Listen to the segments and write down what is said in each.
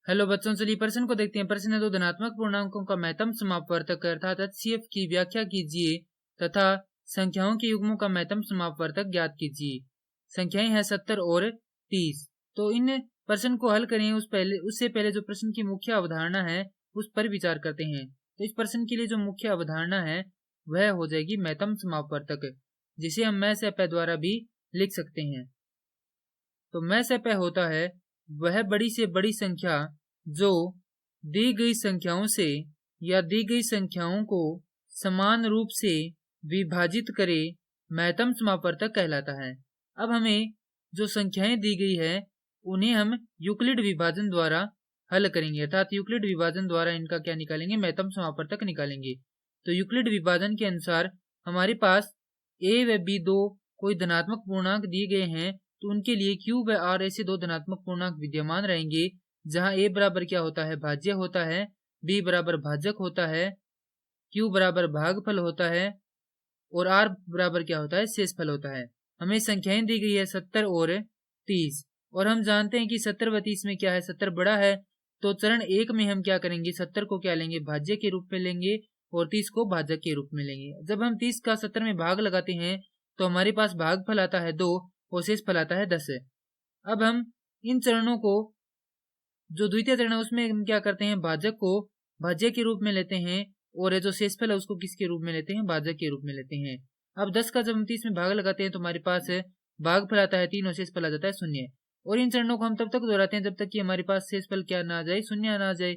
Hello बच्चों, चलिए प्रश्न को देखते हैं। प्रश्न है दो धनात्मक पूर्णांकों का महत्तम समापवर्तक अर्थात HCF की व्याख्या कीजिए तथा संख्याओं के युग्मों का महत्तम समापवर्तक ज्ञात कीजिए। संख्याएं हैं 70 और 30। तो इन प्रश्न को हल करें उससे पहले जो प्रश्न की मुख्य अवधारणा है उस पर विचार करते हैं। तो इस प्रश्न के लिए जो मुख्य अवधारणा है वह हो जाएगी महत्तम समापवर्तक, जिसे हम मैसेपे द्वारा भी लिख सकते हैं। तो मैसेपे होता है वह बड़ी से बड़ी संख्या जो दी गई संख्याओं से या दी गई संख्याओं को समान रूप से विभाजित करे, महत्तम समापवर्तक कहलाता है। अब हमें जो संख्याएं दी गई है उन्हें हम यूक्लिड विभाजन द्वारा हल करेंगे, अर्थात यूक्लिड विभाजन द्वारा इनका क्या निकालेंगे, महत्तम समापवर्तक निकालेंगे। तो यूक्लिड विभाजन के अनुसार हमारे पास a व b दो कोई धनात्मक पूर्णांक दिए गए हैं, तो उनके लिए q व r ऐसे दो धनात्मक पूर्णांक विद्यमान रहेंगे, जहां a बराबर क्या होता है, भाज्य होता है, b बराबर भाजक होता है, q बराबर भागफल होता है और r बराबर क्या होता है, शेषफल होता है। हमें संख्याएं दी गई है 70 और 30 और हम जानते हैं कि 70 व 30 में क्या है, 70 बड़ा है। तो चरण एक में हम क्या करेंगे, 70 को क्या लेंगे, भाज्य के रूप में लेंगे और 30 को भाजक के रूप में लेंगे। जब हम 30 का 70 में भाग लगाते हैं तो हमारे पास भागफल आता है 2 और शेषफल आता है 10। अब हम इन चरणों को, जो द्वितीय चरण है उसमें हम क्या करते हैं, भाजक को भाज्य के रूप में लेते हैं और जो शेषफल है उसको किसके रूप में लेते हैं, भाजक के रूप में लेते हैं। अब 10 का जब हम 30 में भाग लगाते हैं तो हमारे पास भागफल आता है 3 और शेषफल आ जाता है 0। और इन चरणों को हम तब तक दोहराते हैं जब तक कि हमारे पास शेषफल क्या ना आ जाए, 0 ना आ जाए।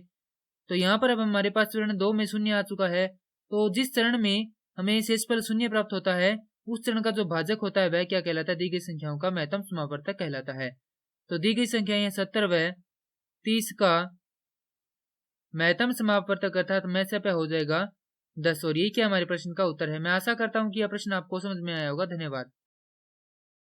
तो यहाँ पर अब हमारे पास चरण 2 में 0 आ चुका है। तो जिस चरण में हमें शेषफल 0 प्राप्त होता है उस चरण का जो भाजक होता है वह क्या कहलाता है, दी गई संख्याओं का महत्तम समापवर्तक कहलाता है। तो दी गई संख्याएं 70 व 30 का महत्तम समापवर्तक अर्थात मैसेपे हो जाएगा 10। और ये क्या हमारे प्रश्न का उत्तर है। मैं आशा करता हूँ कि यह प्रश्न आपको समझ में आया होगा। धन्यवाद।